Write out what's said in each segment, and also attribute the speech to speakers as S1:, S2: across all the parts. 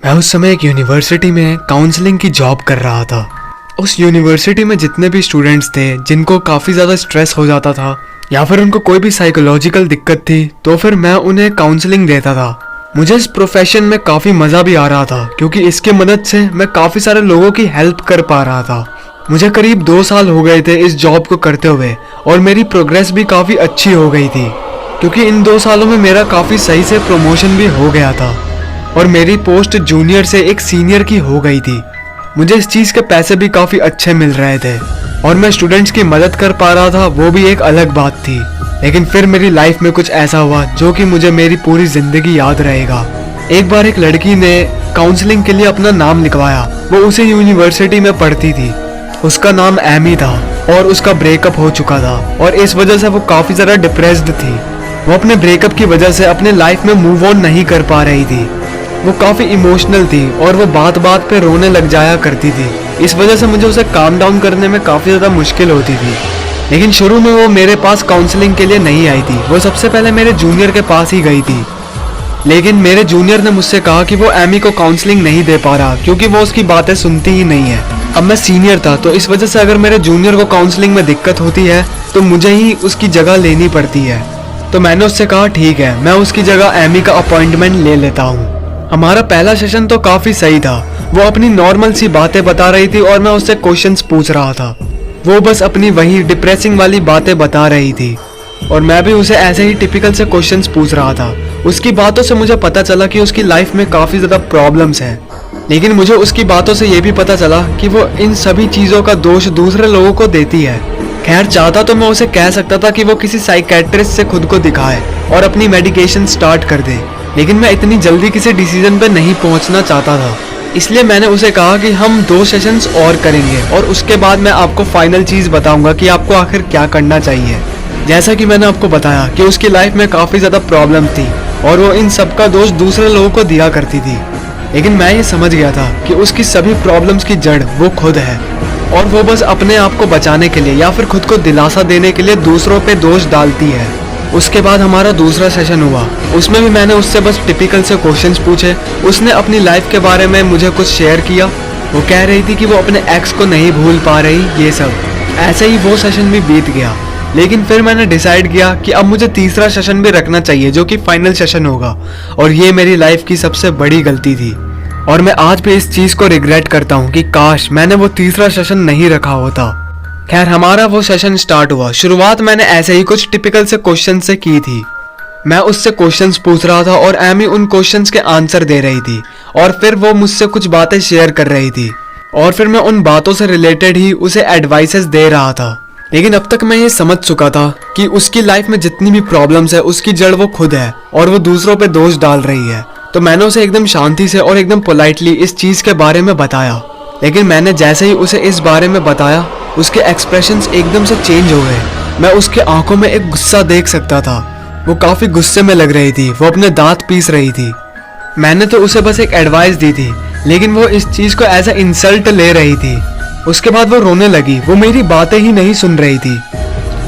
S1: मैं उस समय एक यूनिवर्सिटी में काउंसलिंग की जॉब कर रहा था। उस यूनिवर्सिटी में जितने भी स्टूडेंट्स थे जिनको काफ़ी ज़्यादा स्ट्रेस हो जाता था या फिर उनको कोई भी साइकोलॉजिकल दिक्कत थी तो फिर मैं उन्हें काउंसलिंग देता था। मुझे इस प्रोफेशन में काफ़ी मज़ा भी आ रहा था क्योंकि इसके मदद से मैं काफ़ी सारे लोगों की हेल्प कर पा रहा था। मुझे करीब 2 साल हो गए थे इस जॉब को करते हुए और मेरी प्रोग्रेस भी काफ़ी अच्छी हो गई थी क्योंकि इन 2 सालों में मेरा काफ़ी सही से प्रमोशन भी हो गया था और मेरी पोस्ट जूनियर से एक सीनियर की हो गई थी। मुझे इस चीज़ के पैसे भी काफ़ी अच्छे मिल रहे थे और मैं स्टूडेंट्स की मदद कर पा रहा था, वो भी एक अलग बात थी। लेकिन फिर मेरी लाइफ में कुछ ऐसा हुआ जो कि मुझे मेरी पूरी ज़िंदगी याद रहेगा। एक बार एक लड़की ने काउंसलिंग के लिए अपना नाम लिखवाया। वो उसी यूनिवर्सिटी में पढ़ती थी। उसका नाम एमी था और उसका ब्रेकअप हो चुका था और इस वजह से वो काफ़ी ज़्यादा डिप्रेस्ड थी। वो अपने ब्रेकअप की वजह से अपने लाइफ में मूव ऑन नहीं कर पा रही थी। वो काफ़ी इमोशनल थी और वो बात बात पे रोने लग जाया करती थी। इस वजह से मुझे उसे काम डाउन करने में काफ़ी ज़्यादा मुश्किल होती थी। लेकिन शुरू में वो मेरे पास काउंसलिंग के लिए नहीं आई थी। वो सबसे पहले मेरे जूनियर के पास ही गई थी। लेकिन मेरे जूनियर ने मुझसे कहा कि वो एमी को काउंसलिंग नहीं दे पा रहा क्योंकि वो उसकी बातें सुनती ही नहीं है। अब मैं सीनियर था तो इस वजह से अगर मेरे जूनियर को काउंसलिंग में दिक्कत होती है तो मुझे ही उसकी जगह लेनी पड़ती है। तो मैंने उससे कहा ठीक है, मैं उसकी जगह एमी का अपॉइंटमेंट ले लेता हूँ। हमारा पहला सेशन तो काफ़ी सही था। वो अपनी नॉर्मल सी बातें बता रही थी और मैं उससे क्वेश्चंस पूछ रहा था। वो बस अपनी वही डिप्रेसिंग वाली बातें बता रही थी और मैं भी उसे ऐसे ही टिपिकल से क्वेश्चंस पूछ रहा था। उसकी बातों से मुझे पता चला कि उसकी लाइफ में काफ़ी ज़्यादा प्रॉब्लम्स हैं। लेकिन मुझे उसकी बातों से ये भी पता चला कि वो इन सभी चीज़ों का दोष दूसरे लोगों को देती है। खैर, चाहता तो मैं उसे कह सकता था कि वो किसी साइकेट्रिस्ट से खुद को दिखाए और अपनी मेडिकेशन स्टार्ट कर दे, लेकिन मैं इतनी जल्दी किसी डिसीजन पे नहीं पहुंचना चाहता था। इसलिए मैंने उसे कहा कि हम 2 सेशंस और करेंगे और उसके बाद मैं आपको फाइनल चीज़ बताऊंगा कि आपको आखिर क्या करना चाहिए। जैसा कि मैंने आपको बताया कि उसकी लाइफ में काफ़ी ज़्यादा प्रॉब्लम थी और वो इन सब का दोष दूसरे लोगों को दिया करती थी। लेकिन मैं ये समझ गया था कि उसकी सभी प्रॉब्लम्स की जड़ वो खुद है और वो बस अपने आप को बचाने के लिए या फिर खुद को दिलासा देने के लिए दूसरों पे दोष डालती है। उसके बाद हमारा दूसरा सेशन हुआ। उसमें भी मैंने उससे बस टिपिकल से क्वेश्चंस पूछे। उसने अपनी लाइफ के बारे में मुझे कुछ शेयर किया। वो कह रही थी कि वो अपने एक्स को नहीं भूल पा रही, ये सब। ऐसे ही वो सेशन भी बीत गया। लेकिन फिर मैंने डिसाइड किया कि अब मुझे तीसरा सेशन भी रखना चाहिए जो कि फाइनल सेशन होगा और ये मेरी लाइफ की सबसे बड़ी गलती थी और मैं आज भी इस चीज़ को रिग्रेट करता हूँ कि काश मैंने वो तीसरा सेशन नहीं रखा होता। खैर, हमारा वो सेशन स्टार्ट हुआ। शुरुआत मैंने ऐसे ही कुछ टिपिकल से क्वेश्चन से की थी। मैं उससे क्वेश्चंस पूछ रहा था और एमी उन क्वेश्चंस के आंसर दे रही थी और फिर वो मुझसे कुछ बातें शेयर कर रही थी और फिर मैं उन बातों से रिलेटेड ही उसे एडवाइसेस दे रहा था। लेकिन अब तक मैं ये समझ चुका था कि उसकी लाइफ में जितनी भी प्रॉब्लम्स है उसकी जड़ वो खुद है और वो दूसरों पे दोष डाल रही है। तो मैंने उसे एकदम शांति से और एकदम पोलाइटली इस चीज़ के बारे में बताया। लेकिन मैंने जैसे ही उसे इस बारे में बताया उसके एक्सप्रेशंस एकदम से चेंज हो गए। मैं उसके आंखों में एक गुस्सा देख सकता था। वो काफ़ी गुस्से में लग रही थी। वो अपने दांत पीस रही थी। मैंने तो उसे बस एक एडवाइस दी थी लेकिन वो इस चीज़ को एज ए इंसल्ट ले रही थी। उसके बाद वो रोने लगी। वो मेरी बातें ही नहीं सुन रही थी।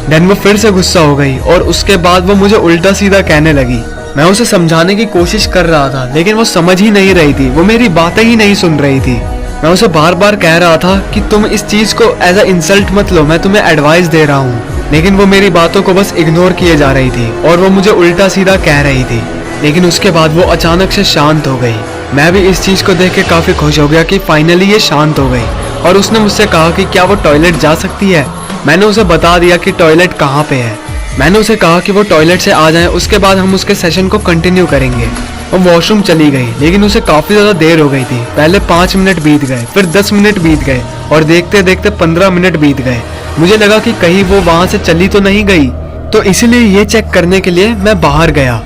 S1: देन वो फिर से गुस्सा हो गई और उसके बाद वो मुझे उल्टा सीधा कहने लगी। मैं उसे समझाने की कोशिश कर रहा था लेकिन वो समझ ही नहीं रही थी। वो मेरी बातें ही नहीं सुन रही थी। मैं उसे बार बार कह रहा था कि तुम इस चीज़ को एज अ इंसल्ट मत लो, मैं तुम्हें एडवाइस दे रहा हूँ। लेकिन वो मेरी बातों को बस इग्नोर किए जा रही थी और वो मुझे उल्टा सीधा कह रही थी। लेकिन उसके बाद वो अचानक से शांत हो गई। मैं भी इस चीज़ को देख के काफ़ी खुश हो गया कि फाइनली ये शांत हो गई और उसने मुझसे कहा कि क्या वो टॉयलेट जा सकती है। मैंने उसे बता दिया कि टॉयलेट कहाँ पे है। मैंने उसे कहा कि वो टॉयलेट से आ जाए, उसके बाद हम उसके सेशन को कंटिन्यू करेंगे। वो वॉशरूम चली गई लेकिन उसे काफ़ी ज़्यादा देर हो गई थी। पहले 5 मिनट बीत गए, फिर 10 मिनट बीत गए और देखते देखते 15 मिनट बीत गए। मुझे लगा कि कहीं वो वहाँ से चली तो नहीं गई, तो इसीलिए ये चेक करने के लिए मैं बाहर गया।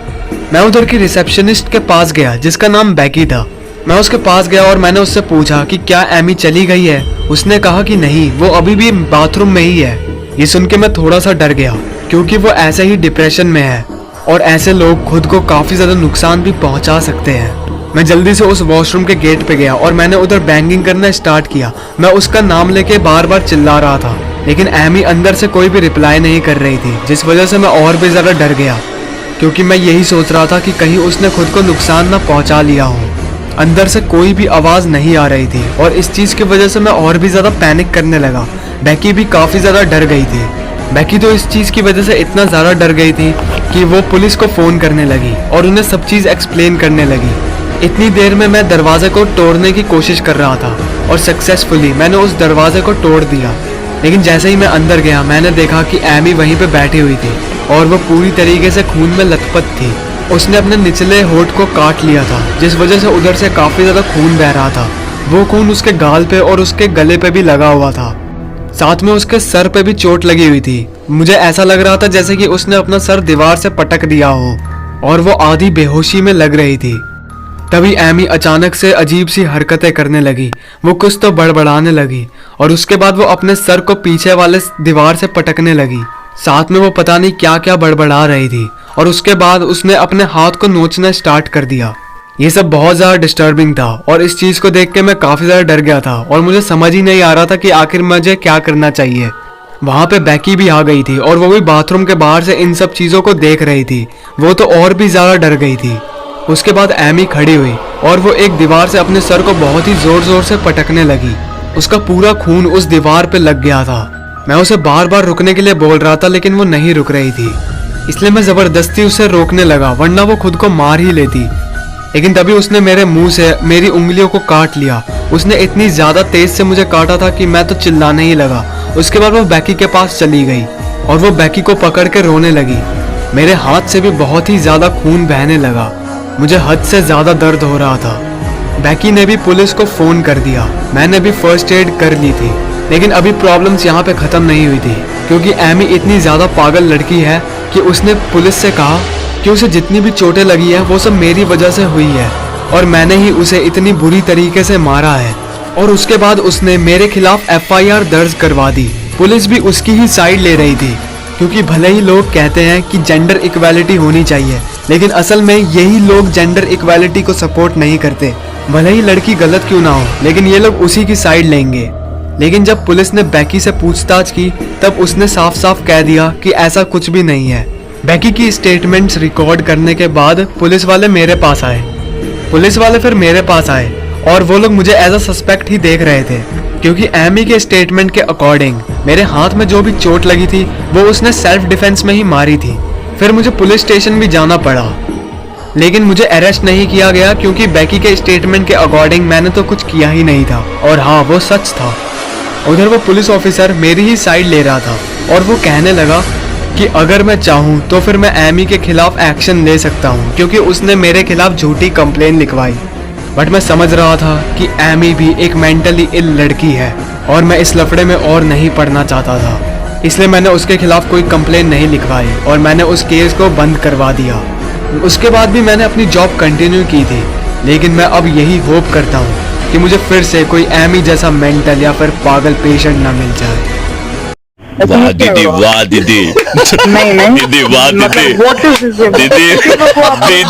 S1: मैं उधर की रिसेप्शनिस्ट के पास गया जिसका नाम बैकी था। मैं उसके पास गया और मैंने उससे पूछा कि क्या एमी चली गई है। उसने कहा कि नहीं, वो अभी भी बाथरूम में ही है। ये सुन के मैं थोड़ा सा डर गया क्योंकि वो ऐसे ही डिप्रेशन में है और ऐसे लोग खुद को काफ़ी ज़्यादा नुकसान भी पहुंचा सकते हैं। मैं जल्दी से उस वॉशरूम के गेट पे गया और मैंने उधर बैंगिंग करना स्टार्ट किया। मैं उसका नाम लेके बार बार चिल्ला रहा था लेकिन एमी अंदर से कोई भी रिप्लाई नहीं कर रही थी, जिस वजह से मैं और भी ज़्यादा डर गया क्योंकि मैं यही सोच रहा था कि कहीं उसने खुद को नुकसान ना पहुंचा लिया हो। अंदर से कोई भी आवाज़ नहीं आ रही थी और इस चीज़ की वजह से मैं और भी ज़्यादा पैनिक करने लगा। बेकी भी काफ़ी ज़्यादा डर गई थी। बेकी तो इस चीज़ की वजह से इतना ज़्यादा डर गई थी कि वो पुलिस को फ़ोन करने लगी और उन्हें सब चीज़ एक्सप्लेन करने लगी। इतनी देर में मैं दरवाजे को तोड़ने की कोशिश कर रहा था और सक्सेसफुली मैंने उस दरवाजे को तोड़ दिया। लेकिन जैसे ही मैं अंदर गया मैंने देखा कि एमी वहीं पे बैठी हुई थी और वो पूरी तरीके से खून में लथपथ थी। उसने अपने निचले होठ को काट लिया था, जिस वजह से उधर से काफ़ी ज़्यादा खून बह रहा था। वो खून उसके गाल पे और उसके गले पे भी लगा हुआ था। साथ में उसके सर पे भी चोट लगी हुई थी। मुझे ऐसा लग रहा था जैसे कि उसने अपना सर दीवार से पटक दिया हो और वो आधी बेहोशी में लग रही थी। तभी एमी अचानक से अजीब सी हरकतें करने लगी। वो कुछ तो बड़बड़ाने लगी और उसके बाद वो अपने सर को पीछे वाले दीवार से पटकने लगी। साथ में वो पता नहीं क्या क्या बड़बड़ा रही थी और उसके बाद उसने अपने हाथ को नोचना स्टार्ट कर दिया। ये सब बहुत ज़्यादा डिस्टर्बिंग था और इस चीज़ को देख के मैं काफ़ी ज़्यादा डर गया था और मुझे समझ ही नहीं आ रहा था कि आखिर मुझे क्या करना चाहिए। वहाँ पे बेकी भी आ गई थी और वो भी बाथरूम के बाहर से इन सब चीज़ों को देख रही थी। वो तो और भी ज़्यादा डर गई थी। उसके बाद एमी खड़ी हुई और वो एक दीवार से अपने सर को बहुत ही ज़ोर ज़ोर से पटकने लगी। उसका पूरा खून उस दीवार पे लग गया था। मैं उसे बार बार रुकने के लिए बोल रहा था लेकिन वो नहीं रुक रही थी, इसलिए मैं ज़बरदस्ती उसे रोकने लगा, वरना वो खुद को मार ही लेती। लेकिन तभी उसने मेरे मुंह से मेरी उंगलियों को काट लिया। उसने इतनी ज़्यादा तेज़ से मुझे काटा था कि मैं तो चिल्लाने ही लगा। उसके बाद वो बेकी के पास चली गई और वो बेकी को पकड़ के रोने लगी। मेरे हाथ से भी बहुत ही ज़्यादा खून बहने लगा। मुझे हद से ज़्यादा दर्द हो रहा था। बेकी ने भी पुलिस को फ़ोन कर दिया। मैंने भी फर्स्ट एड कर ली थी, लेकिन अभी प्रॉब्लम्स यहाँ पे ख़त्म नहीं हुई थी, क्योंकि एमी इतनी ज़्यादा पागल लड़की है कि उसने पुलिस से कहा कि उसे जितनी भी चोटें लगी है वो सब मेरी वजह से हुई है और मैंने ही उसे इतनी बुरी तरीके से मारा है। और उसके बाद उसने मेरे खिलाफ FIR दर्ज करवा दी। पुलिस भी उसकी ही साइड ले रही थी, क्योंकि भले ही लोग कहते हैं कि जेंडर इक्वालिटी होनी चाहिए, लेकिन असल में यही लोग जेंडर इक्वालिटी को सपोर्ट नहीं करते। भले ही लड़की गलत क्यों ना हो, लेकिन ये लोग उसी की साइड लेंगे। लेकिन जब पुलिस ने बेकी से पूछताछ की तब उसने साफ साफ कह दिया कि ऐसा कुछ भी नहीं है। बेकी की स्टेटमेंट्स रिकॉर्ड करने के बाद पुलिस वाले मेरे पास आए। पुलिस वाले फिर मेरे पास आए और वो लोग मुझे एज अ सस्पेक्ट ही देख रहे थे, क्योंकि एमी के स्टेटमेंट के अकॉर्डिंग मेरे हाथ में जो भी चोट लगी थी वो उसने सेल्फ डिफेंस में ही मारी थी। फिर मुझे पुलिस स्टेशन भी जाना पड़ा, लेकिन मुझे अरेस्ट नहीं किया गया क्योंकि बेकी के स्टेटमेंट के अकॉर्डिंग मैंने तो कुछ किया ही नहीं था। और हाँ, वो सच था। उधर वो पुलिस ऑफिसर मेरी ही साइड ले रहा था और वो कहने लगा कि अगर मैं चाहूँ तो फिर मैं एमी के खिलाफ एक्शन ले सकता हूँ, क्योंकि उसने मेरे खिलाफ झूठी कंप्लेन लिखवाई। बट मैं समझ रहा था कि एमी भी एक मेंटली इल लड़की है और मैं इस लफड़े में और नहीं पढ़ना चाहता था, इसलिए मैंने उसके खिलाफ कोई कंप्लेन नहीं लिखवाई और मैंने उस केस को बंद करवा दिया। उसके बाद भी मैंने अपनी जॉब कंटिन्यू की थी, लेकिन मैं अब यही होप करता हूँ कि मुझे फिर से कोई एमी जैसा मेंटल या फिर पागल पेशेंट ना मिल जाए।
S2: वाह दीदी, वाह दीदी,
S3: नहीं
S2: दीदी, वाह दीदी,
S3: मतलब what is this?
S2: दीदी, दीदी।